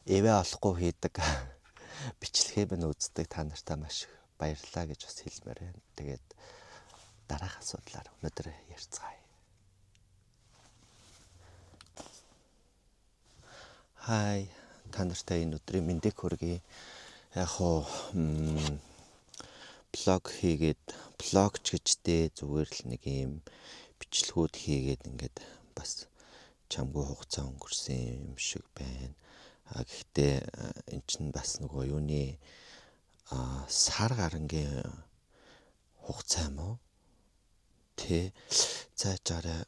эвэ олохгүй хийдэг бичлэгээ минь үздэг та нартай маш их баярлалаа гэж бас хэлмээр байна. Тэгээд дараах асуудлаар өнөөдөр ярьцгаая. Хай, та нартай энэ өдрийн мэндийг хүргэе. Яг хоо блог хийгээд блогч гэжтэй зүгээр л нэг юм бичлэгүүд хийгээд ингээд бас чамгүй хугацаа өнгөрсөн юм шиг байна. Гэхдээ эн чинь бас нөгөө юуны сар гарангийн хугацаа юм уу? Тэ цаашаараа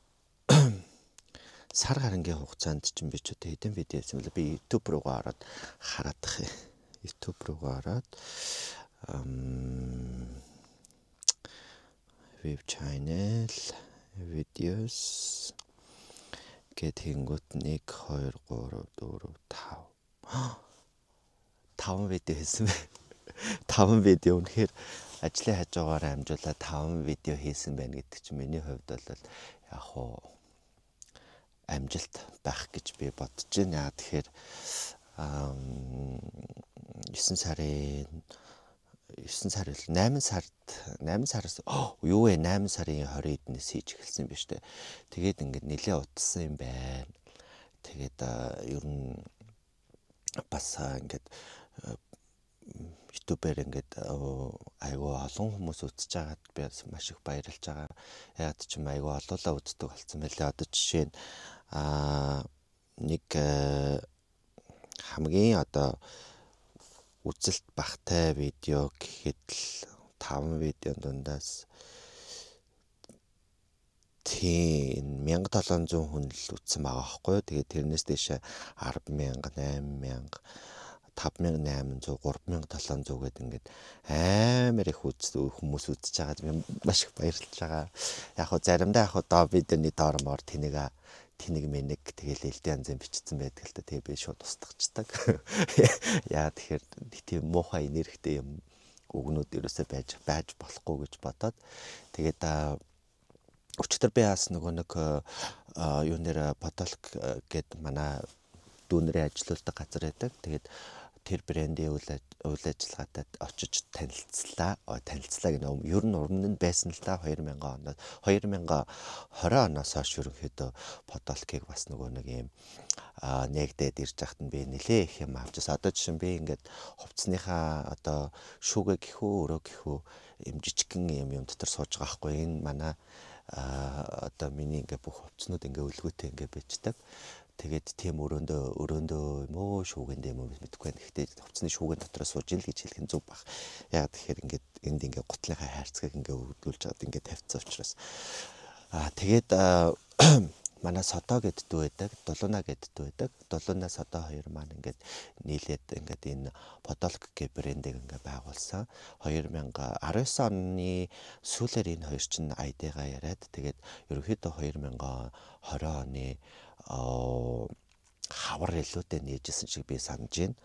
сар гарангийн хугацаанд чинь би ч одоо хэдэн видео хийсэн бэл би YouTube руугаа ороод хараадах юм. YouTube руугаа ороод web channel videos гэт хийнгүүт 1 2 3 4 5 5 видео хийсэн бэ. 5 видео үнэхээр ажлын хажуугаар амжуулаад 5 видео хийсэн байна гэдэг чинь миний хувьд бол яг хуу амжилт байх гэж би бодож байна. Тэгэхээр 9 сараас юу вэ 8 сарын 20-нд хийж эхэлсэн биз дээ. Тэгээд ингээд нэлээ утсан юм байна. Тэгээд ер нь бас ингээд YouTube-ээр ингээд айгүй олон хүмүүс үзэж байгаад би маш их баярлж байгаа. Ягаад ч юм айгүй олоолаа үздэг болсон байлээ. Одоо жишээ нь нэг хамгийн одоо үзэлт багтай видео гэхэд л 5 видео дундаас тийм 1700 хүн л үзсэн байгаа байхгүй юу. Тэгээд тэрнээс дэше 10,000, 8,000, 5,800, 3,700 гэдэг ингээд амар их хүмүүс үзэж байгаад би маш их баярлж байгаа. Яг хөө заримдаа яг хөө видеоны доормоор тэнэг мэнэг тэгэл элдэн янзын бичсэн байдаг л та. Тэгээ би шууд устгачдаг. Яа тэгэхээр тийм муухай энергитэй юм үгнүүд ерөөсөө байж болохгүй гэж бодоод тэгээд өчтөр би бас нөгөө нэг юунээр Подолк гэд манай дүүнэрийн ажилуулдаг газар байдаг. Тэгээд тэр брендийн үйл ажиллагаатай очиж танилцлаа гэнэ. Ер нь урд нь байсан л да 2020 оноос хойш ерөнхийдөө Подолкийг бас нөгөө нэг юм нэгдээд ирж байхад нь би нэлээ их юм авчихсан. Одоо жишээ нь би ингээд хувцсныхаа одоо шүүгээ гэхүү өрөө гэхүү юм жижигхэн юм дотор сууж байгаа хгүй. Энэ манай одоо миний ингээд бүх хувцснууд ингээд өлгөөтэй ингээд бичдэг. Тэгээд тийм өрөөндөө юм уу шүүгэндээ юм уу мэдэхгүй байна. Гэхдээ хувцсны шүүгэн дотор сууж ил гэж хэлэх нь зүг баг. Яг тэгэхээр ингээд энд ингээд гутлынхаа хайрцгийг ингээд өгдүүлж аваад ингээд тавьцсан учраас тэгээд манай Содо гэдэг дүү байдаг, Дулууна гэдэг дүү байдаг. Дулууна Содо хоёр маань ингээд нийлээд ингээд энэ Подолк гэх брендийг ингээд байгуулсан. 2019 оны сүүлээр энэ хоёр чинь ID-га яриад тэгээд ерөнхийдөө 2020 оны хавар илүүтэй нээжсэн шиг би санаж байна.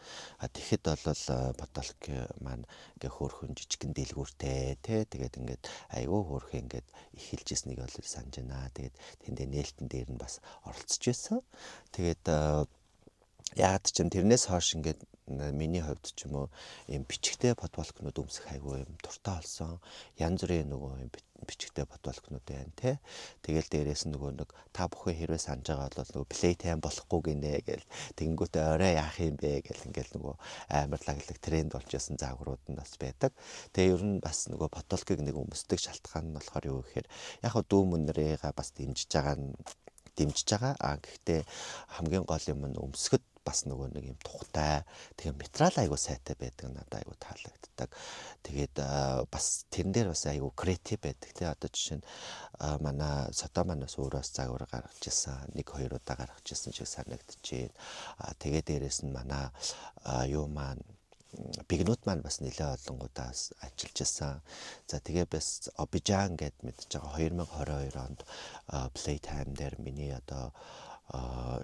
Тэгэхэд бол Подолк маань ингээ хөөрхөн жижигэн дэлгүүртэй тэгээд ингээд айгүй хөөрхөн ингээд их хэлжсэнийг бол санаж байна. Тэгээд тэндээ нээлтэн дээр нь бас оролцож байсан. Тэгээд яад ч юм тэрнээс хойш ингээд миний хувьд ч юм уу юм бичгтэй подволкнууд өмсөх айгүй юм дуртай болсон. Янз бүрийн нөгөө юм бичгтэй подволкнууд байна те. Тэгэл дээрээс нөгөө нэг та бүхэн хэрвээ санаж байгаа бол нөгөө playtime болохгүй гинэ гэл тэгэнгүүтээ орой яах юм бэ гэл ингээл нөгөө амар лаглаг тренд болж ясан заагрууд нь бас байдаг. Тэгээ ер нь бас нөгөө подволкыг нэг өмсдөг шалтгаан нь болохоор юу гэхээр яг хөө дүү мөнрийга бас дэмжиж байгаа. Гэхдээ хамгийн гол юм нь өмсгöd бас нөгөө нэг юм тухтай тэгээ материал айгуу сайтай байдаг надад айгуу таалагддаг. Тэгээд бас тэрэн дээр бас айгуу креатив байдаг. Тэгээ одоо жишээ нь манай Содо манаас өөрөөс загвар гаргаж ирсэн 1-2 удаа гаргаж ирсэн шиг санагдчихээн. Тэгээ дээрэс нь манай юу маань бигнүүд маань бас нэлээд олонгуудаас ажиллаж ирсэн. За тэгээ бас Обижан гэд мэдж байгаа 2022 онд Playtime дээр миний одоо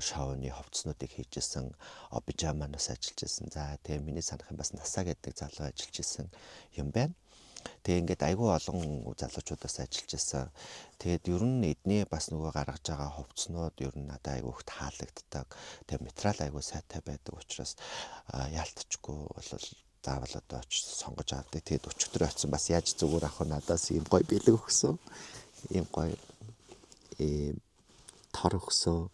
шоуны хувцснуудыг хийжсэн Обижан манаас ажиллаж ирсэн. За тэгээ миний санах юм бас Насаа гэдэг залуу ажиллаж ирсэн юм байна. Тэгээ ингээд айгүй олон залуучуудаас ажиллаж байсан. Тэгээд ер нь эдний бас нөгөө гаргаж байгаа хувцснууд ер нь надад айгүй их таалагддаг. Тэгээд материал айгүй сайтай байдаг учраас яалтчгүй бол заавал одоо очиж сонгож авдаг. Тэгээд өчигдөр очсон бас яаж зүгээр авах надаас ийм гоё бэлэг өгсөн. Ийм гоё тор өгсөн.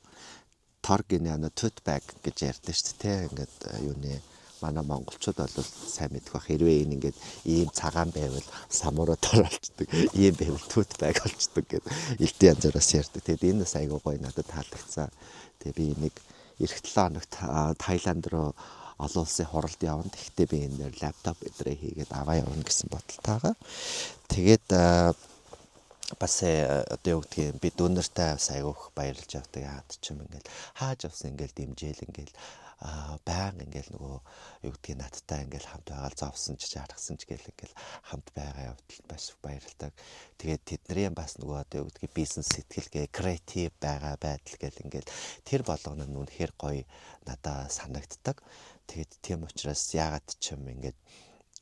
Тор гинэ tote bag гэж ярьдэн шүү дээ. Ингээд юуны манай монголчууд бол сайн мэдэх бах. Хэрвээ энэ ингээд ийм цагаан байвал самураа тор болчдөг. Ийм байвал tote bag болчдөг гэдэг элдэн янзаараас ярьдаг. Тэгээд энэ бас айгүй гоё надад таалагдсан. Тэгээд би энийг эх 7 хоногт Таиланд руу олон улсын хуралд явна. Тэгэхдээ би энэ дээр лаптоп өдрөө хийгээд аваа явна гэсэн бодолтойгоо. Тэгээд бас одоо юу гэдгийг би дүүнэртэй бас айгүйх баярлж авдаг. Яад ч юм ингээл хааж авсан ингээл дэмжээл ингээл баян ингээл нөгөө юу гэдгийг надтай ингээл хамт байгаал зовсон ч харгасан ч гээл ингээл хамт байгаа явдал бас баярлдаг. Тэгээд тэдний бас нөгөө одоо юу гэдгийг бизнес сэтгэлгээ креатив байгаа байдал гээл ингээл тэр болгоно нь үнэхээр гоё надад санагддаг. Тэгээд тийм учраас яагаад ч юм ингээд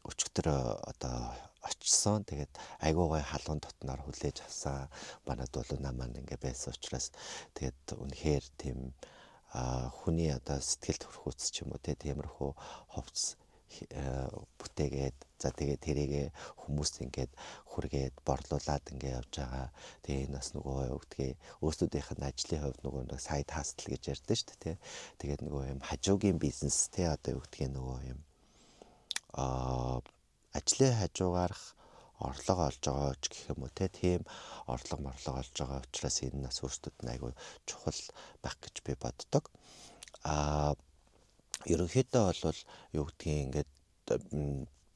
өчигдөр одоо очсон. Тэгээд айгүй гоё халуун дотноор хүлээж авсан. Манад бол намаа ингээ байсан учраас тэгээд үнэхээр тийм хүний одоо сэтгэлд хүрхүүц ч юм уу тиймэрхүү хувцс бүтээгээд за тэгээд тэрийгэ хүмүүст ингээд хүргээд борлуулад ингээ явж байгаа. Тэгээ энэ бас нөгөө юу гэдгийг өөрсдийнх нь ажлын хувьд нөгөө нэг сайд хастл гэж ярьдэн шүү дээ. Тэгээд нөгөө юм хажуугийн бизнес те одоо юу гэдгийг нөгөө юм ажлын хажуугаарх орлого олж байгаа ч гэх юм уу тийм орлого олж байгаа учраас энэ нас өөрсдөд нь айгүй чухал байх гэж би боддог. Ерөнхийдөө бол юу гэдгийг ингээд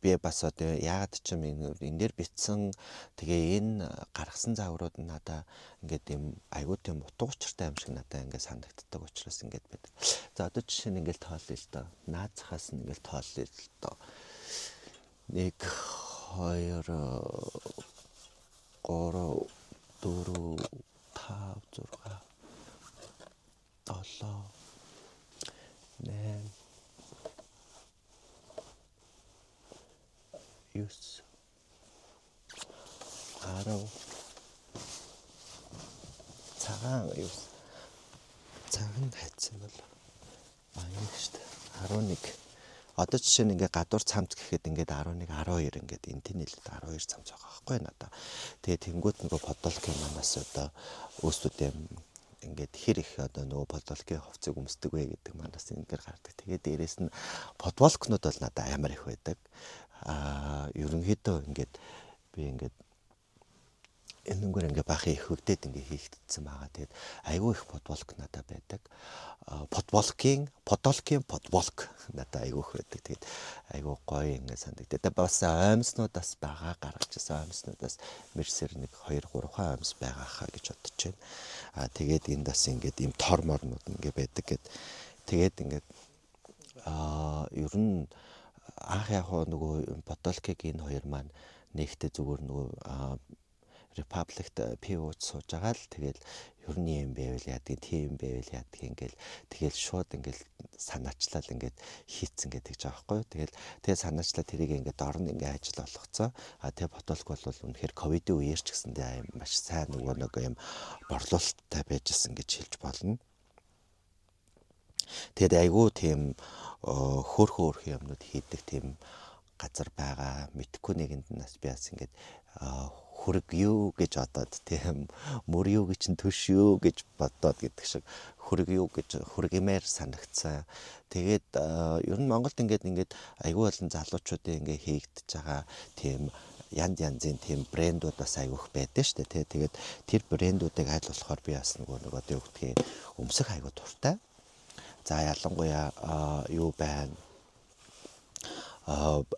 би бас одоо яагаад ч юм энэ дээр битсэн тэгээ энэ гаргасан загварууд нь надаа ингээд юм айгүй тийм утга учиртай юм шиг надаа ингээд санагддаг учраас ингээд байдаг. За одоо жишээ нь ингээд тоолъё л доо. Наацхаас нь ингээд тоолъё л доо. 1 2 3 4 5 6 7 8 9 10 цагаан хайцсан бол баян шүү дээ. 11 одоо жишээ нь ингээ гадуур цамц гэхэд ингээд 11 12 ингээд энэ тэнэлээд 12 цамц байгаа байхгүй надаа. Тэгээ тэнгуут нөгөө подолкийн манаас одоо өөрсдөө ингээд хэр их одоо нөгөө подолкийн хувцсыг өмсдөг вэ гэдэг манаас энэ дээр гардаг. Тэгээ дээрэс нь подволкнууд бол надад амар их байдаг. Ерөнхийдөө ингээд би ингээд энэгээр ингээ бахын их хөгдөд ингээ хийгдсэн байгаа. Тэгээд айгүй их подволк надад байдаг. Подволк надад айгүй их байдаг. Тэгээд айгүй гоё ингээ санагдаад. Бас оймснуудаас байгаа гаргаж ирсэн оймснуудаас мерсер 1 2 3 оймс байгаа хаа гэж бодож байна. Тэгээд энд бас ингээд ийм тор морнууд ингээ байдаг гэд. Тэгээд ингээд ер нь анх яг нөгөө подволкийг энэ хоёр маань нэгтээ зүгээр нөгөө Republic PO-д сууж байгаа л тэгэл ер нь юм байвал яадаг тийм байвал яадаг ингээл тэгэл шууд ингээл санаачлал ингээд хийцэн гэдэг ч аахгүй. Тэгэл санаачлал тэрийг ингээд орн ингээд ажил болгоцоо. Тэгээ бодолк бол үнэхээр ковидын үеэр ч гэсэндээ маш сайн нөгөө нэг юм борлуулалттай байжсэн гэж хэлж болно. Тэгээд айгүй тийм хөөрхөн юмнууд хийдэг тийм газар байгаа. Мэдхгүй нэгэнд нас би бас ингээд хүрэг юу гэж бодоод тийм мөр юу гэж төш юу гэж бодоод гэдэг шиг хүрэг юу гэж хүргэмээр санагцсан. Тэгээд ер нь Монголд ингээд айгүй болон залуучуудын ингээд хийгдэж байгаа тийм янзын тийм брэндүүд бас айгүйх байдаг шүү дээ. Тэгээд тэр брэндүүдийг аль болохоор би бас нөгөө юу гэдгийг өмсөх айгүй дуртай. За ялангуяа юу байна?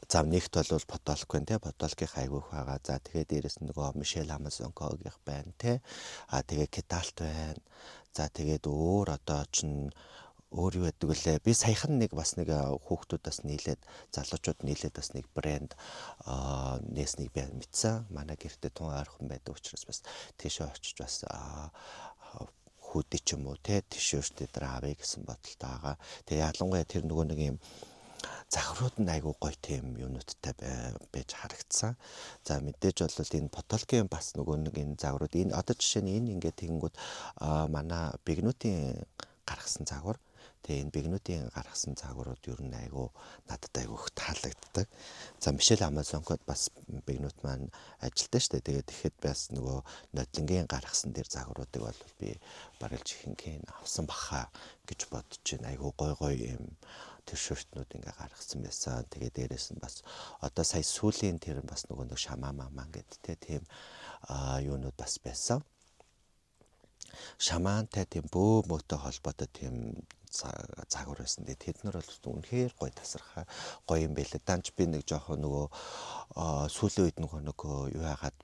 За нэгт бол подолк байна те подолкийн айгүйх байгаа. За тэгээд дээрэс нь нөгөө Мишель Амазонкогийнх байна те. Тэгээд Кедалт байна. За тэгээд өөр одоо чинь өөр юу гэдэг вүлээ. Би саяхан нэг хүүхдүүдээс нийлээд залуучууд нийлээд бас нэг брэнд нээснийг би мэдсэн. Манай гэртээ тун ойрхон байдаг учраас бас тийшээ очиж бас хүүдээ ч юм уу те тишүүртээ дээр авъя гэсэн бодолтой байгаа. Тэгээд ялангуяа тэр нөгөө нэг юм загварууд нь айгүй гоё тийм юунуудтай байж харагдсан. За мэдээж бол энэ потолкийн бас нөгөө нэг энэ загварууд энэ одоо жишээ нь энэ ингээд тэгэнгүүт манай бигнүүдийн гаргасан загвар. Тэгээ энэ бигнүүдийн гаргасан загварууд ер нь айгүй надад айгүй их таалагддаг. За Мишель Амазонкод бас бигнүүд маань ажилтаа штэ. Тэгээд тэгэхэд бас нөгөө нодлонгийн гаргасан дээр загваруудыг бол би барилж ихэнх авсан баха гэж бодож байна. Айгүй гой юм тишертнүүд ингээ гаргасан байсан. Тэгээ дээрэс нь бас одоо сая сүүлийн тэр бас нөгөө нэг шамаа мамаа гэдэг тийм юунууд бас байсан. Шамаантай тийм бөө мөтэй холбоотой тийм загвар байсан. Тэд нар бол үнэхээр гоё тасархай гоё юм байлаа. Данч би нэг жоохон нөгөө сүүлийн үед нөгөө юу яагаад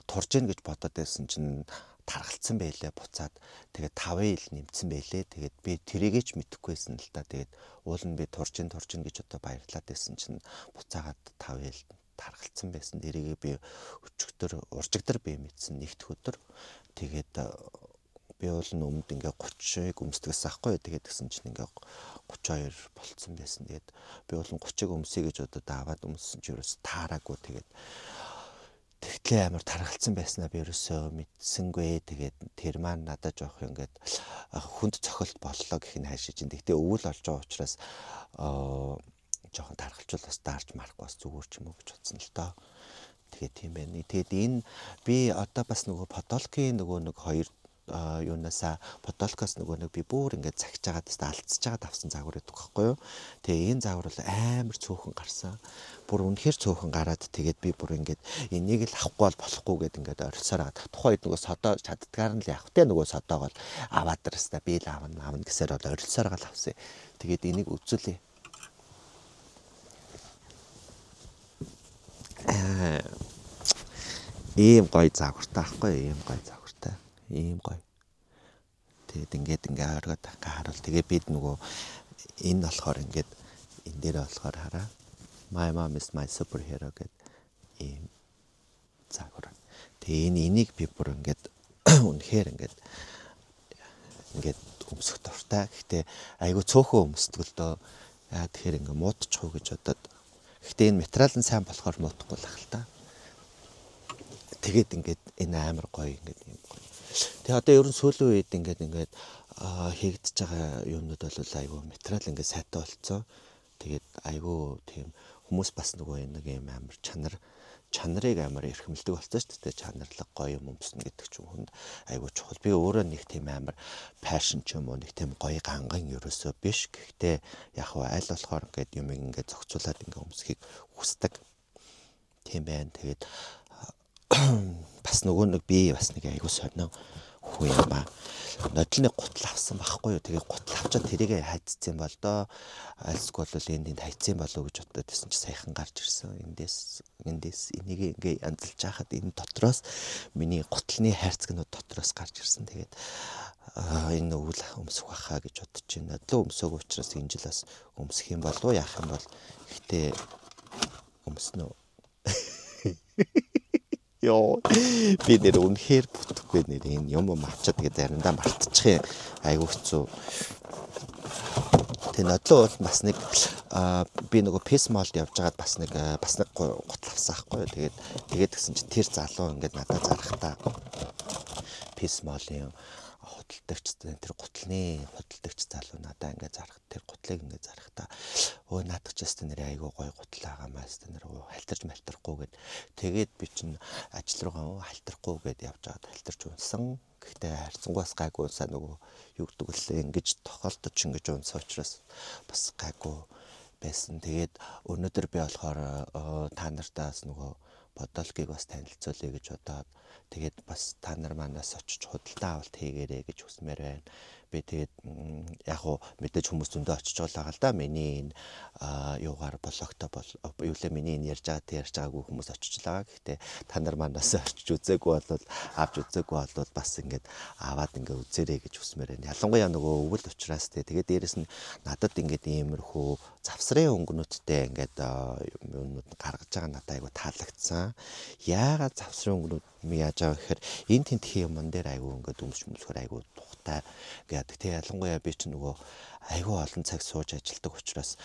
турж ийн гэж бодоод байсан чинь таргалцсан байлээ буцаад тэгээд 5 ил нэмсэн байлээ. Тэгээд би тэрийгэж мэдэхгүйсэн л та. Тэгээд уул нь би турж ийн гэж одоо баярлаад байсан чинь буцаагаад 5 ил таргалцсан байсан. Тэрийгээ би уржигдэр би мэдсэн нэгд өдөр. Тэгээд би бол өмнөд ингээ 30-ыг өмсдөгс аахгүй. Тэгээд гэсэн чинь ингээ 32 болцсон байсан. Тэгээд би бол 30-ыг өмсөе гэж одоо даваад өмссөн чи ерөөс таараагүй. Тэгээд тэгтлээ амар таргалцсан байснаа би ерөөсөө мэдсэнгүй. Тэгээд тэр маань надад жоох ингээд хүнд цохилт боллоо гэх нь хайшиж ин. Тэгтээ өвөл олж байгаа учраас жоохон таргалжвал бас даарч марахгүй бас зүгээр ч юм уу гэж бодсон л доо. Тэгээд тийм байна. Тэгээд энэ би одоо бас нөгөө подолкийн нөгөө нэг хоёр юунасаа подолкоос нөгөө нэг би бүр ингээд цагж байгаа тест алдчихж байгаа авсан загвар гэдэг байхгүй юу. Тэгээ энэ загвар бол амар цөөхөн гарсан. Бүр үнэхээр цөөхөн гараад тэгээд би бүр ингээд энийг л авахгүй бол болохгүй гэд ингээд орилсоор байгаа. Тухайд нөгөө содоо чаддгаар нь л явах те нөгөө содоог бол аваад дэрстэй би л аавна гэсээр бол орилсоор гал авсан. Тэгээд энийг үзүүлээ. Ийм гоё загвартай байхгүй ийм гоё загвартай. Ийм гоё. Тэгээд ингээд оргоод харуул. Тэгээд бид нөгөө энэ болохоор ингээд энэ дээр болохоор хараа. My mom is my superhero гэд ийм загвар. Тэгээд энийг би бүр ингээд үнэхээр ингээд өмсөх дуртай. Гэхдээ айгүй цөөхөн өмсдөг л доо. Яа тэгэхээр ингээд муудчих уу гэж бодоод. Гэхдээ энэ материал нь сайн болохоор муудахгүй л ах л та. Тэгээд ингээд энэ амар гоё ингээд юм гоё. Тэгээ одоо ерөн сүүлийн үед ингээд хийгдэж байгаа юмнууд бол айгүй материал ингээд сайтай болцсон. Тэгээд айгүй тийм хүмүүс бас нөгөө нэг юм амар чанарыг амар эрхэмлдэг болцсон шүү дээ. Чанарлаг гоё юм өмснө гэдэг ч юм хүнд айгүй чухал. Би өөрөө нэг тийм амар пашн ч юм уу нэг тийм гоё ганган ерөөсөө биш. Гэхдээ яг аль болохоор ингээд юм ингээд зохицуулаад ингээд өмсөхийг хүсдэг. Тийм байна. Тэгээд бас нөгөө нэг би бас нэг айгүй сонио хүү юм ба. Нодлны гутал авсан байхгүй юу. Тэгээд гутал авчаад тэрийг хайцсан бол доо альсгүй бол энд хайцсан болов гэж бодоод байсан чи саяхан гарч ирсэн. Эндээс энийг ингээ янзалж хахад энэ дотроос миний гутлын хайрцагнууд дотроос гарч ирсэн. Тэгээд энэ өвөл өмсөх баха гэж бодож байна. Нодлоо өмсөг учраас энэ жил бас өмсөх юм болов уу яах юм бол гэхдээ өмснө. Йоо би нэр үнэхээр бүтэхгүй нэр энэ юм авчаад тэгээ заримдаа мартчих юм айгүй хэцүү. Тэгээ нодлоо бол бас нэг би нөгөө пес молд явж байгаад бас нэг гутал авсан ахгүй. Тэгээд гэсэн чинь тэр залуу ингээд надад зарахтаа пес молын худалдагч тэр худалдагч залуу надаа ингээд зарах тэр гутлыг ингээд зарахтаа өө наадах ч ястэ нэр айгүй гоё гутал агаамаа ястэ нэр халтарч малтарахгүй гэд тэгээд би чинь ажил руугаа халтарахгүй гэд явж байгаад халтарч унсан. Гэхдээ харьцангуйс гайгүй унсаа нөгөө юу гэдэг вэ ингэж тохиолдож ингэж унсан учраас бас гайгүй байсан. Тэгээд өнөөдөр би болохоор та нартаас нөгөө подолкийг бас танилцуулъя гэж бодоод тэгээд бас та нар манаас очиж худалдаа авалт хийгээрэй гэж хүсмээр байна. Би тэгээд яг уу мэдээж хүмүүс зөндөө очиж байгаа л да. Миний энэ юугаар блогтой юу лээ миний энэ ярьж байгаагүй хүмүүс очиж байгаа. Гэхдээ та нар манаас очиж үзээгүй бол авч үзээгүй бол бас ингээд аваад ингээд үзээрэй гэж хүсмээр байна. Ялангуяа нөгөө өвөл учраас тэгээд дээрэс нь надад ингээд иймэрхүү завсрын өнгөнүүдтэй ингээд юмнууд гаргаж байгаа надад айгу таалагдсан. Яагаад завсрын өнгөнүүд яаж байгаа гэхээр энэ тентхийн юмн дээр айгу ингээд өмсөхөр айгу тухтай ингээд яадаг. Тэ ялангуяа би ч нөгөө айгүй олон цаг сууж ажилладаг учраас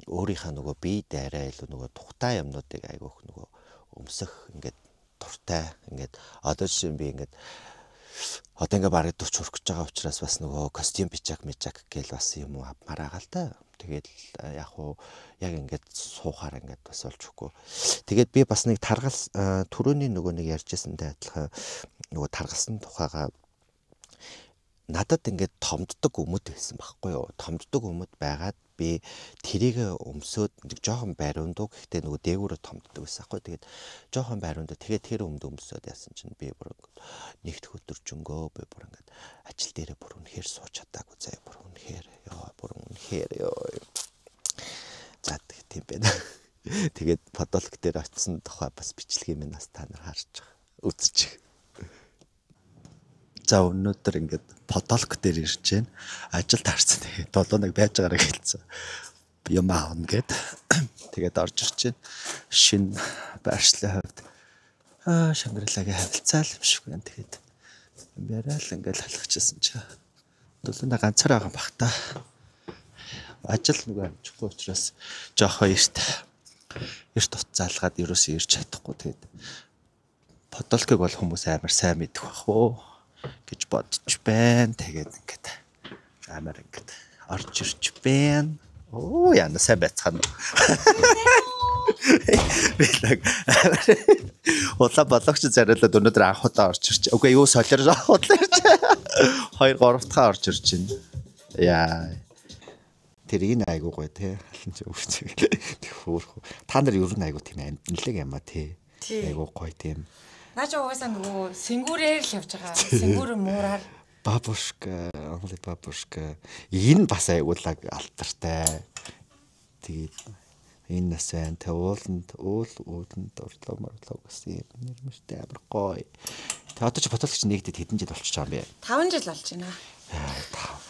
өөрийнхөө нөгөө бие дээрээ илүү нөгөө тухтай юмнуудыг айгүйх нөгөө өмсөх ингээд дуртай. Ингээд одоо жишээ нь би ингээд одоо ингээд бараг 40 хүрэх гэж байгаа учраас бас нөгөө костюм бичаг гээл бас юм авмаар байгаа л да. Тэгээд яг уу яг ингээд суухаар ингээд бас олчихгүй. Тэгээд би бас нэг таргал түрүүний нөгөө нэг ярьжсэндээ адилхан нөгөө таргалсан тухайга надад ингээд томддог өмд байсан байхгүй юу. Томддог өмд байгаад би тэрийг өмсөд нэг жоохон бариундуу гэхдээ нөгөө дээгүүрээ томддог байсан байхгүй. Тэгээд жоохон бариундуу тэгээд тэр өмд өмсөд яасан чинь би бүр нэгт өдөржөнгөө би бүр ингээд ажил дээрээ бүр үнэхээр сууж чадаагүй заяа бүр үнэхээр ёо. За тийм байна. Тэгээд подолк дээр очисон тухай бас бичлэгээ минь бас та нар харж байгаа. Үзчих. За өнөөдөр ингээд подолк дээр ирж байна. Ажилд харсан. Тэгээд 7-1 байж байгаараа хэлсэн. Юм аавна гэд. Тэгээд орж ирж байна. Шинэ байршлын хувьд Шангрилагийн хавилцаал юм шиг байна. Тэгээд яриа л ингээд халахчихсан чи. 7-1 ганцаар байгаа бах та. Ажил нөгөө амжихгүй учраас жоохон эрт уцаалгаад ерөөсөө ирж чадахгүй. Тэгээд подолкыг бол хүмүүс амар сайн мэдэх бах уу гэж бодож байна. Тэгээд ингээд амар ингээд орж ирж байна. Оо яна сайн байцгаана. Билэг. Улаан болгоч зариулаад өнөөдөр анх удаа орж ирч. Үгүй юу солиор авах удаа ирч. 2 3 дахь орж ирж байна. Яа. Тэр энэ айгуу гоё те. Халан ч өвчтэй. Хөөх. Та нар ер нь айгуу тийм амтналэг юм а те. Айгуу гоё тийм. Наач угаасаа нөгөө сэнгүүрээр л явж байгаа. Сэнгүүр муураар бабушка, онли бабушка. Энэ бас айгуулаг алтартай. Тэгээд энэ нас байна. Тэ ууланд орлоо гэсэн юм нэрмэштэй амар гоё. Тэ одоо ч бодолч нэгдэд хэдэн жил болчихж байгаа юм бэ? 5 жил болж байна.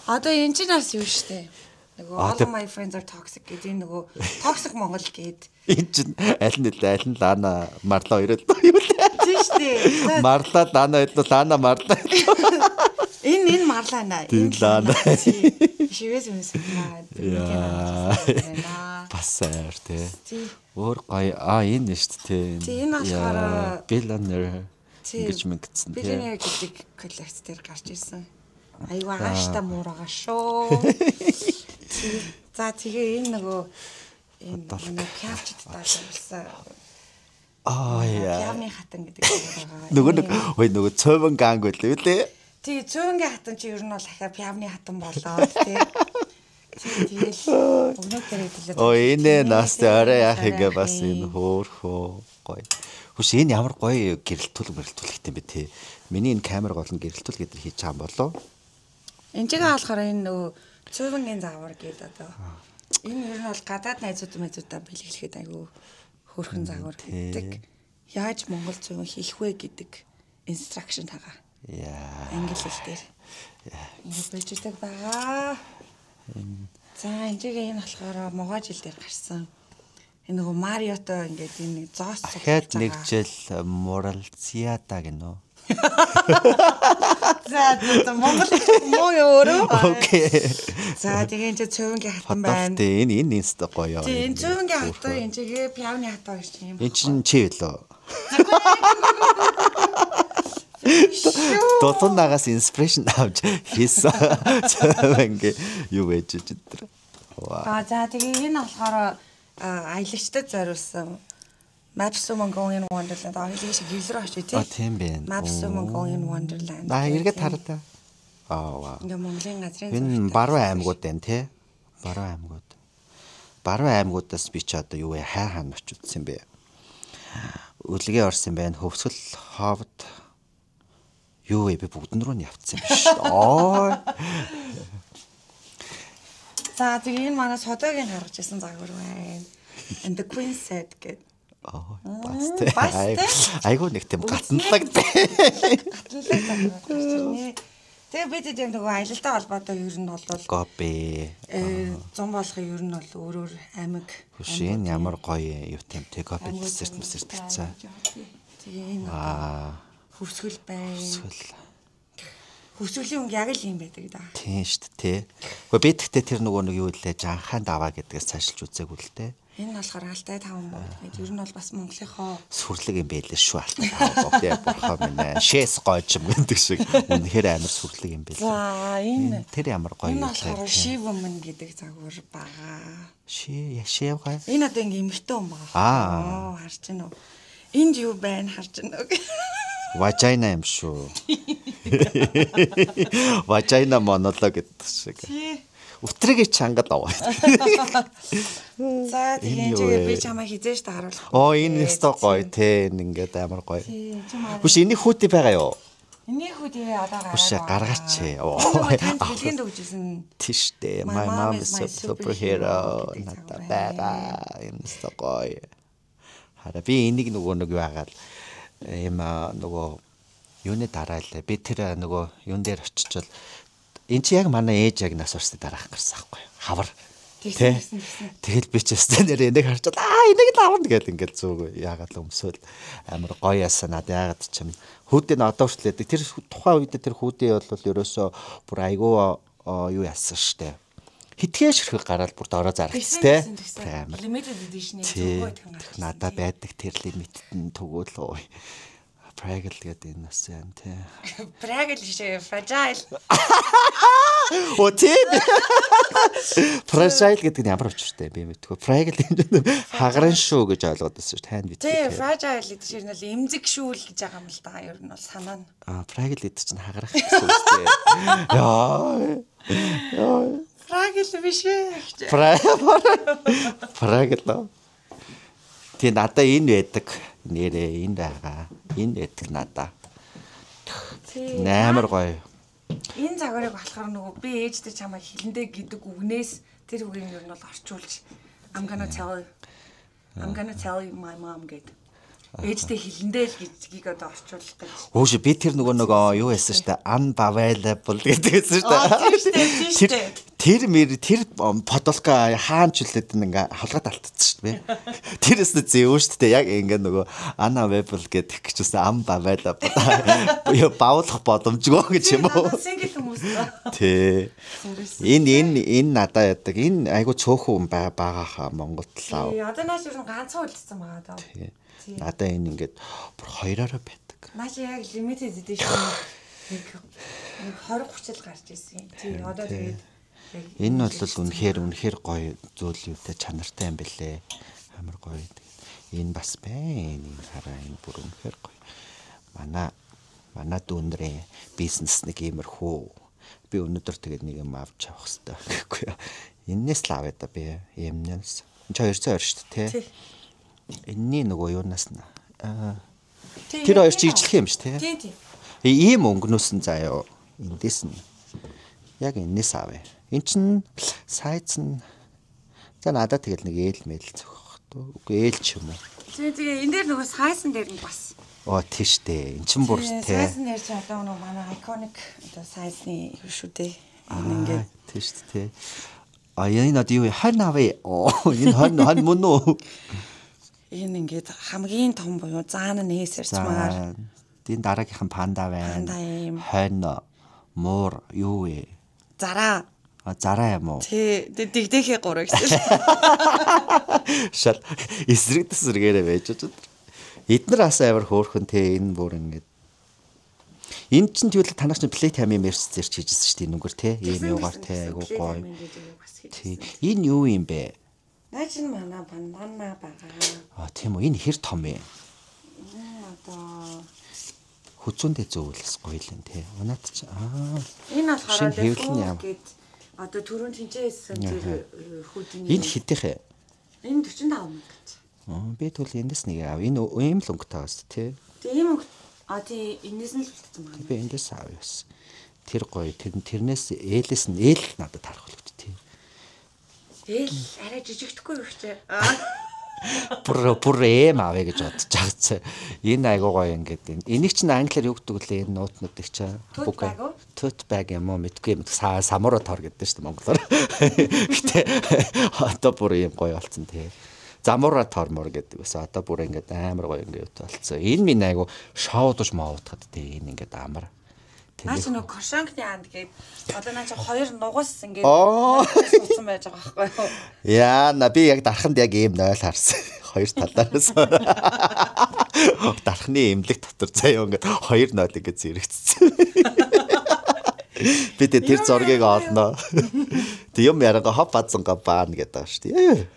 Одоо энэ ч нас юу штэ. Нөгөө all of my friends are toxic гэдэг нөгөө toxic Монгол гээд. Энэ чинь аль нь Лана Марла хоёр л юу лээ. Тийм штэ. Марла Лана илүү Лана Марла. Энэ Марла наа. Энэ Лана. Шивээс юмс. Яа. Пасаар те. Өөр гоё энэ штэ те. Энэ болохоор Billionaire гэж мэнгдсэн те. Billionaire гэдэг коллекц дээр гарч ирсэн. Айгу ааштай муурага шүү. За тэгээ энэ нөгөө энэ капчд таашаалсан. Яа. Пиавны хатан гэдэг байгаа. Нөгөө цөөвөн ганг байлээ үлээ. Тий, цөөнгийн хатан чи ер нь бол ахаа пиавны хатан болоод тий. Тэгэл өнөөдөр хэлээд. Энэ нас арай яах ингээ бас энэ хөөхөө гоё. Хүш энэ ямар гоё гэрэлтүүлэг юм бэ те. Миний энэ камер гол нь гэрэлтүүл гэдэр хийж байгаа юм болоо. Энэгээ болохоор энэ нөгөө цөөнгийн заавар гэдэг одоо. Энэ ер нь бол гадаад найзуудаа бэлгэлэхэд айгүй хөөрхөн заавар гэдэг. Яаж монгол цөөн хийх вэ гэдэг инстракшн тагаа. Яа. Англи хэлээр. Ингээд бичдэг байгаа. За энэ болохоор могоо жил дээр гарсан. Энэ нөгөө Мариото ингээд энэ зоос дахиад нэг жил Моралциада гинөө. За Монгол муу өөрөө. Окей. За тэгээ энэ цөөнгийн хатан байна. Энэ инста гоё. Тэгээ энэ цөөнгийн хатан энэ пиавны хатан гэж юм. Энэ чинь чи хэлөө. Дотоонагаас инспирэшн авч хийсэн. Ингээ юу байж өдөр. За тэгээ энэ болохоор аялагчдад зориулсан Maps of Mongolian Wonderland. Аялагч шиг гэлрөө очив тий. Тийм байна. Maps of Mongolian Wonderland. Эргээд хараа. Вау. Ингээ Монголын газрын энэ баруун аймагуд байна тий. Баруун аймагуудаас би ч одоо юу вэ хаана очиж үзсэн бэ? Үлгээ орсон байна. Хөвсгөл ховд юу вэ би бүгдэн рүү нь явцсан биш. За тэгээ энэ манай содогийн гаргаж ирсэн загвар байна. And the Queen said гэдэг. Айгуу нэг тийм гатналаг. Тэгээ бид тийм нөгөө аялалтай холбоотой ер нь бол копи 100 болохын ер нь бол өөрөөр аймаг. Хөшийн ямар гоё юу тийм тэг копи сэт талцаа. Тэгээ энэ хөвсгөл байна. Хөсвөлийн өнгө яг л юм байдаг да. Тийм шүү дээ. Гэхдээ би тэгтээ тэр нөгөө нэг юу илээ жанхаан даваа гэдгээс цаашилж үзээгүй л дээ. Энэ болохоор алтай 5 мөн. Тэгээд ер нь бол бас Монголынхоо сүрлэг юм байлээ шүү алтай таваа. Тэгээ бурхан минь шээс гойж юм гэдэг шиг үнэхээр амар сүрлэг юм байлээ. За энэ тэр ямар гоё юм. Энэ болохоор Шивмэн гэдэг загвар байгаа. Яшээ гоё. Энэ одоо ингээм эмхтэн хүн байгаа. Харж байна уу? Энд юу байна харж байна уу? Важайна юм шүү. Важайна монолог гэдэг шиг. Өтрийг чангад аваа. За тэгээд би чамаа хизээж та харуулах. Энэ өстой гоё те ингээд амар гоё. Хүш энийг хүүтэй байгаа юу? Энийг хүүтэй одоо гараа. Хүш гаргаач. Хэлгийн дөгжсэн. Тийш дээ. My mom is a superhero. Надад байгаа. Энэ өстой гоё. Хараа би энийг нөгөө нэг яагаад ийм нөгөө юуны дараалаа. Би тэр нөгөө юун дээр очичвол энэ чи яг манай ээж яг нас орсны дараах гарсан байхгүй хавар тэгэл би ч өстө нэр энийг харчаад энийг л авна гэл ингээл зүг яагаад л өмсөөл амар гоё ясаа над яагаад ч юм хүүдээ н одоо хүртлээдэг тэр тухайн үед тэр хүүдээ бол ерөөсөө бүр айгүй юу яасан штэ хитгэн ширхэг гараад бүр дороо зарагц те амар limited edition зүгөө тэгнэ надад байдаг тэр limited төгөөл fragile гэдэг энэ бас юм тий. Fragile шээ fragile. Оо тий. Fragile гэдэг нь ямар учиртай би мэдгүй. Fragile хагаран шүү гэж ойлгоод байсан шүү тань бид. Тий, fragile гэдэг чинь л эмзэг шүү л гэж байгаа юм л да. Ер нь бол санаа нь. Fragile гэдэг чинь хагарах гэсэн үг тий. Яа. Fragile биш ээ. Fragile. Тий надаа энэ байдаг. Нэрээ энэ байгаа. Энэ байдаг надаа. Амар гоё. Энэ загварыг болохоор нөгөө би ээжтэй чамайг хилэндээ гэдэг үгнээс тэр үгийг ер нь бол орчуулж I'm gonna tell you my mom гэдэг. Ээжтэй хилэндээ л гэдгийг одоо орчуулах гэж. Өөш би тэр нөгөө юу яасан штэ unavailable гэдэгсэн штэ. Тэр подолка хаанч үлээд ингээ хавлгаад алдчихсан шүү дээ. Тэрээс зэвөө шүү дээ. Яг ингээ нөгөө unavailable гэдэг гэжсэн unavailable. Баулах боломжгүй гэж юм уу? Тий. Энэ надаа яадаг. Энэ айгу цөөхөн байгаа Монголд лав. Тий. Одоо нааш ер нь ганцхан үлдсэн байгаа даа. Тий. Надаа энэ ингээд бүр хоёроор байдаг. Нааш яг limited edition нэг 20-30 л гарч ирсэн. Тий. Одоо тэгээд энэ бол үнэхээр гоё зүйл юутай чанартай юм бэлээ. Амар гоё. Энэ бас байна. Энэ хараа энэ бүр үнэхээр гоё. Манай дүүнрээ бизнес нэг иймэрхүү. Би өнөөдөр тэгээд нэг юм авч явах хэрэгтэй гэхгүй юу. Эннээс л авъя да би. Юмнаас. Энд 220 шүү дээ, тий. Энэний нөгөө юунаас нь тэр хоёр чи ижлэх юм ш тий. Тий. Ийм өнгнөөс нь заяа. Эндээс нь яг энэс авъя. Эн чин сайз нь за надад тэгэл нэг ээл мэйл зөхөх тоо. Үгүй ээл ч юм уу. Тэгээ энэ дээр нөгөө сайзан дээр нь бас. Тийш дээ. Эн чин бүр тий. Сайзан дээр ч одоо нөгөө манай iconic одоо сайзны юу шүү дээ. Энэ ингээд тийш дээ. Энэ одоо юу хань авъя. Энэ хань мөн үү? Энэ ингээд хамгийн том буюу заана нээсэрчмаар. Энэ дараагийнхан панда байна. Хань муур юу вэ? Зараа. Зараа юм уу? Тий, дэгдэхээ 3 гэсэн. Шал эсрэг тасрэгээрээ байж байгаа. Эднэр ас авир хөөхөн те энэ бүр ингээд. Энд чинь тэгвэл танаас чинь плейт хамын мерс зэрч хийжсэн шүү дээ нүгэр те. Ийм юугаар те айгуу гоё. Тий. Энэ юу юм бэ? Наа чинь манай бандана байгаа. Тийм үү. Энэ хэр том юм? Одоо хүзүүндээ зөөвлөс гоё л юм те. Унаад чи энэ болохоор гэд одоо түрүүн тэнцээсэн тэр хүүдийн энэ хитэх. Энэ 45 мянга. Би тэгвэл эндээс нэг аав. Энэ ийм л өнгөтэй бас тий. Тэгээ ийм өнгө тий энэс нь л үлдсэн байна. Би эндээс аав юус. Тэр гоё. Тэрнээс ээлээс нь ээл надад харах л үү тий. Ээл арай жижигдэхгүй юу ч. Бүр эм авъя гэж бодож байгаа. Энэ айгуу гоё ингээд. Энийг чинь англиар юу гэдэг лээ энэ нуутнуудыг чаа. Tote bag юм уу мэдгүй юм. Самура тор гэдэг шүү дээ монголоор. Гэтэ одоо бүр юм гоё болсон тий. Замура тормор гэдэг бас одоо бүр ингээд амар гоё ингээд болцсон. Энэ минь айгуу шоудж маавдахад тий энэ ингээд амар. Наа чи нөгөө Коршонкны анд гээд одоо наа чи хоёр нугас ингээд нууцсан байж байгаа байхгүй юу? Яа, би яг дарханд яг ийм 0 харсан. Хоёр талаараас. Дархны эмнэлэг дотор заяа ингээд 2 0 ингээд зэрэгцсэн. Би тэр зургийг олноо. Тэг юм яранга хав бадсанга баана гэдэг шүү дээ.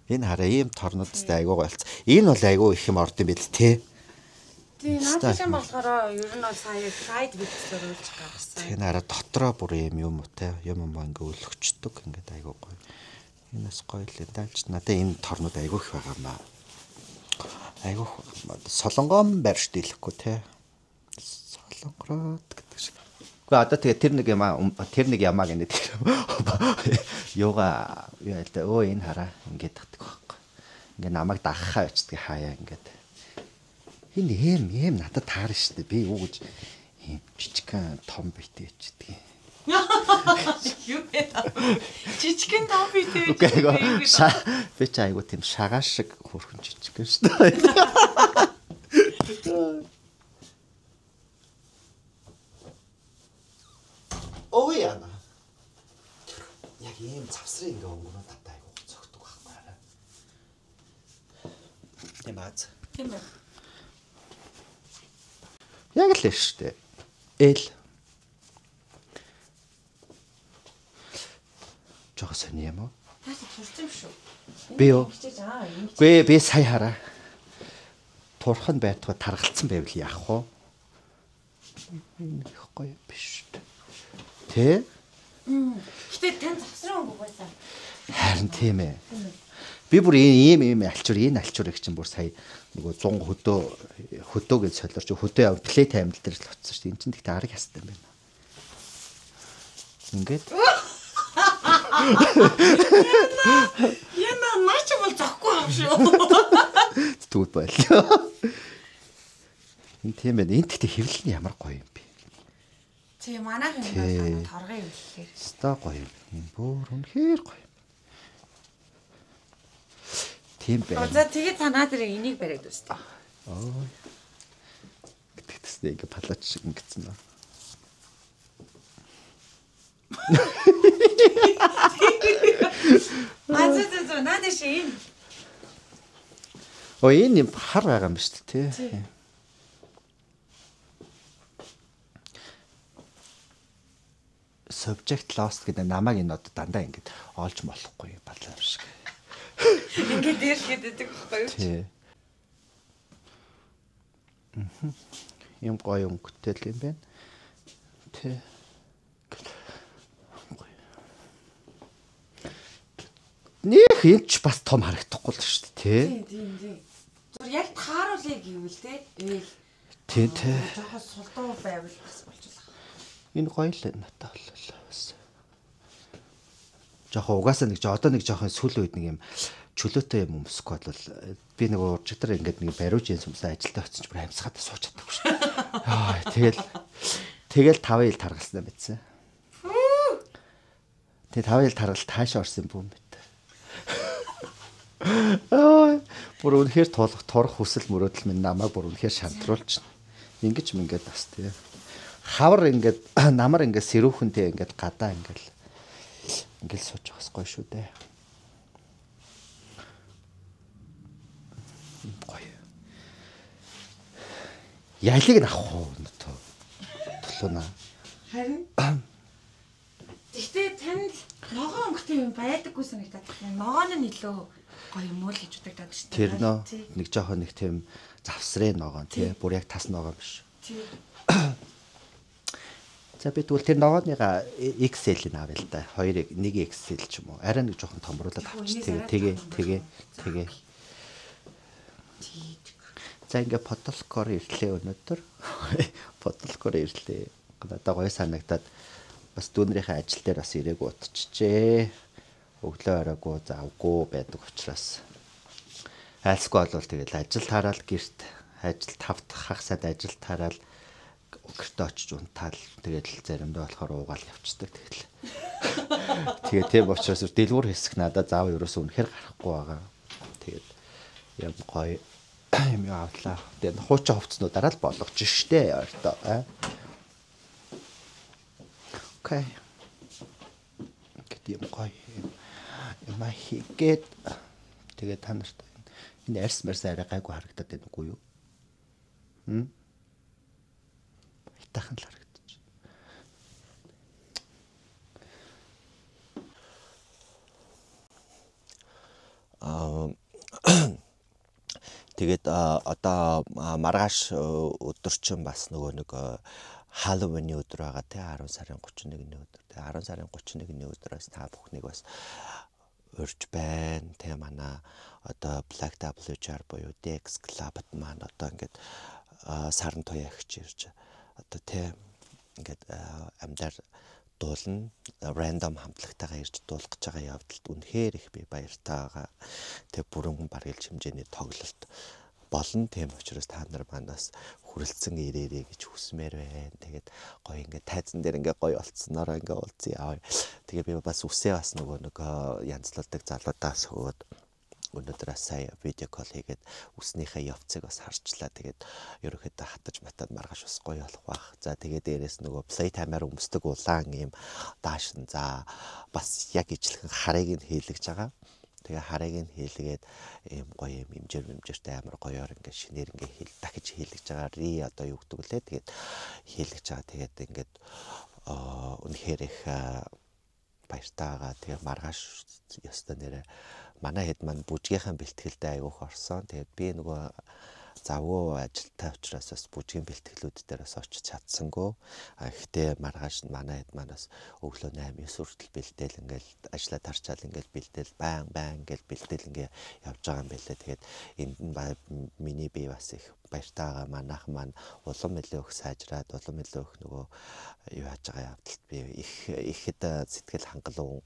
Энэ хараа ийм торнуудтай айгуу болц. Энэ бол айгуу их юм орд юм бэл тээ. Тийм наадсан болохоор ер нь бол сая сайд видео зориулж гаргасан. Тийм хараа дотроо бүр юм уу те юм ингээ өлөгчдөг ингээд айгуу гоё. Энэс гоё л даалч надаа энэ торнууд айгуу их байгаа маа. Айгуу солонгон барь штийлэхгүй те. Солонгород гэдэг шиг. Гэхдээ одоо тэгээ тэр нэг ямаа гэнэ тэр. Юугаа яа л да энэ хараа ингээд татдаг байхгүй. Ингээ намайг дагахаа очдөг хаяа ингээд. Энэ юм надад таарна шүү дээ. Би юу гэж ийм жижигхэн том битэй ичдэг. Юу вэ? Жижигхэн том битэй ичдэг. Би ч айгу тийм шагаа шиг хөрхөн жижигхэн шүү дээ. Оо яна. Яг ийм завсрын ингээ өнгөнөө татаа айгу цогтдог байхгүй хараа. Тийм бааз. Тийм ээ. Яг л шүү дээ. Эл. Жоо сони юм уу? Таач турсан юм шүү. Би юу? Би сая хараа. Турхан байтугай таргалцсан байвал яах вэ? Энэ их гоё биш шүү дээ. Тэ? Гэтэ тань завсрын өнгө байсан. Харин тийм ээ. Би бүр ийм алчуур их чинь бүр сая нөгөө 100 хөдөө гэж солиорч хөдөө плейт аймал дээр л утсан шүү дээ. Энд чинь тэгтээ арга ястай юм байна. Ингээд. Яна наач бол зохгүй юм шүү. Тэгвэл байлаа. Энэ тийм ээ. Энд тэгтээ хэвлэл нь ямар гоё юм бэ? Тийм манайх юм байна. Торгын юм гэхээр. Ста гоё юм. Бүр үнэхээр гоё. Тийм байна. За тэгээд танаа дээр энийг бариад үстэй. Оо. Тэгтээ ингээ палач шиг ингэсэн нөө. Азаа надад шин. Оо энэ хар байгаа юм шүү дээ тий. Subject lost гэдэг намайг энэ одоо дандаа ингэ олж болохгүй балаа юм шиг. Ингээд дээрлгээд байдаг байхгүй юу? Тий. Юм гоё өнгөтэй л юм байна. Тий. Нэх энэ ч бас том харагдахгүй л шүү дээ тий. Тийм. Зүр яг тааруулъя гэвэл тий. Тий. Жохоо сулдуу байвал бас болж байгаа. Энэ гоё л надад боллоо бас. Жохоо угаасаа нэг одоо нэг жоохон сүүл үед нэг юм чөлөөтэй юм өмсөхгүй бол би нэг уржигдэр ингээд нэг бариуж юм сумсаа ажилдаа очиж бүр амьсгаад сууж чаддаггүй шүү. Тэгэл 5 ил таргалснаа мэдсэн. Тэгээ 5 ил таргал таашаа орсон юм бүүм бит. Бүр үнэхээр турах хүсэл мөрөөдөл минь намайг бүр үнэхээр шантруулж ингэж мингээд бас тий. Хавар ингээд намар ингээд сэрүүхэнтэй ингээд гадаа ингээд сууж байгаас гоё шүү дээ. Гоё. Ялыг авах уу нөтөө. Толуунаа. Харин. Гэхдээ танд ногоон өнгөтэй юм байдаггүй санагдаад байна. Ногоон нь илүү гоё юм уу л гэж бодогдоод шүү дээ. Тэр нэг жоохон нэг тийм завсрын ногоон тий. Бүр яг тас ногоон биш. Тий. За би тэгвэл тэр ногооныга XL-ийг авъя л да. 2-ыг 1 XL ч юм уу. Арай нэг жоохон томруулаад авчих. Тэгээ. За ингээ подолкоор ирлээ өнөөдөр. Подолкоор ирлээ. Надад гоё санагдаад бас дүүнэрийнхээ ажил дээр бас ирээгүй утчихжээ. Өглөө оройгоо завгүй байдаг учраас айлсгүй болвол тэгэл ажил тараал гэрт ажил 5 дахь хагасад ажил тараал гэртээ очиж унтаал тэгэл заримдаа болохоор уугаал явцдаг тэгэл. Тэгээ тийм учраас дэлгүүр хэсэг надад заав ерөөсөө үнэхээр гарахгүй байгаа. Тэгээд яг гоё юм авлаа. Тэгээд хуучин хувцснуудаараа л болгож штэ ойртоо. Окей. Гэт юм гоё. Яма хийгээд тэгээд та нарт энэ арьс марс арай гайгүй харагдаад байна уу юу? Хитахан л харагдаж. Тэгээд одоо маргааш өдөр чинь бас нөгөө нэг Halloween-ийн өдөр байгаа тий 10 сарын 31-ний өдөр. Тэгээ 10 сарын 31-ний өдрөөс та бүхнийг бас урьж байна. Тэгээ манай одоо Black WJR буюу Dex Club-д маань одоо ингээд сарн туяа ихж ирж одоо тий ингээд амьдар дуулна. Random хамтлагтайгаа ирж дуулах гэж байгаа явдалд үнэхээр их би баяртай байгаа. Тэг бүрэн барилж хэмжээний тоглолт болно. Тийм учраас та нар манаас хүрэлцэн ирээрээ гэж хүсмээр байна. Тэгээд гоё ингээд тайзан дээр ингээд гоё олцсоноор ингээд уулзъя. Тэгээ би бас үсээ бас нөгөө нэг янзлалдаг залуудаас хөөд өнөөдөр сая видео кол хийгээд үснийхээ явцыг бас харчлаа. Тэгээд ерөөхдөө хатаж матад маргааш бас гоё болох байх. За тэгээд дээрээс нөгөө playtime-аар өмсдөг улаан юм даашин. За бас яг ижлэхэн харыг нь хийлгэж байгаа. Тэгээ харыг нь хийлгээд ийм гоё юм имжиртэй амар гоёор ингээд шинээр ингээд дахиж хийлгэж байгаа. Ри одоо юу гэдэг лээ. Тэгээд хийлгэж байгаа. Тэгээд ингээд үнэхээр их баяртай байгаа. Тэгээ маргааш ёстой нэрэ манай хэд маань бүжгийнхэн бэлтгэлдээ аягүйх орсон. Тэгээд би нөгөө завгүй ажилтай учраас бас бүжгийн бэлтгэлүүд дээр бас очиж чадсангүй. Гэхдээ маргааш нь манай хэд маань бас өглөө 8-9 хүртэл бэлдээл ингээл ажиллаа тарчаал ингээл бэлдээл байн ингээл бэлдээл ингээ явж байгаа юм байлээ. Тэгээд энд нь миний бие бас их баяртай байгаа. Манайх маань улам илүү их сайжраад улам илүү их нөгөө юу яаж байгаа явдалт би ихэд сэтгэл хангалуун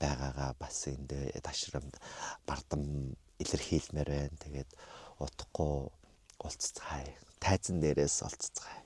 байгаагаа бас энд ташрамд бардам илэрхийлмээр байна. Тэгээд утгагүй уулзцгаая. Тайзан дээрээс уулзцгаая.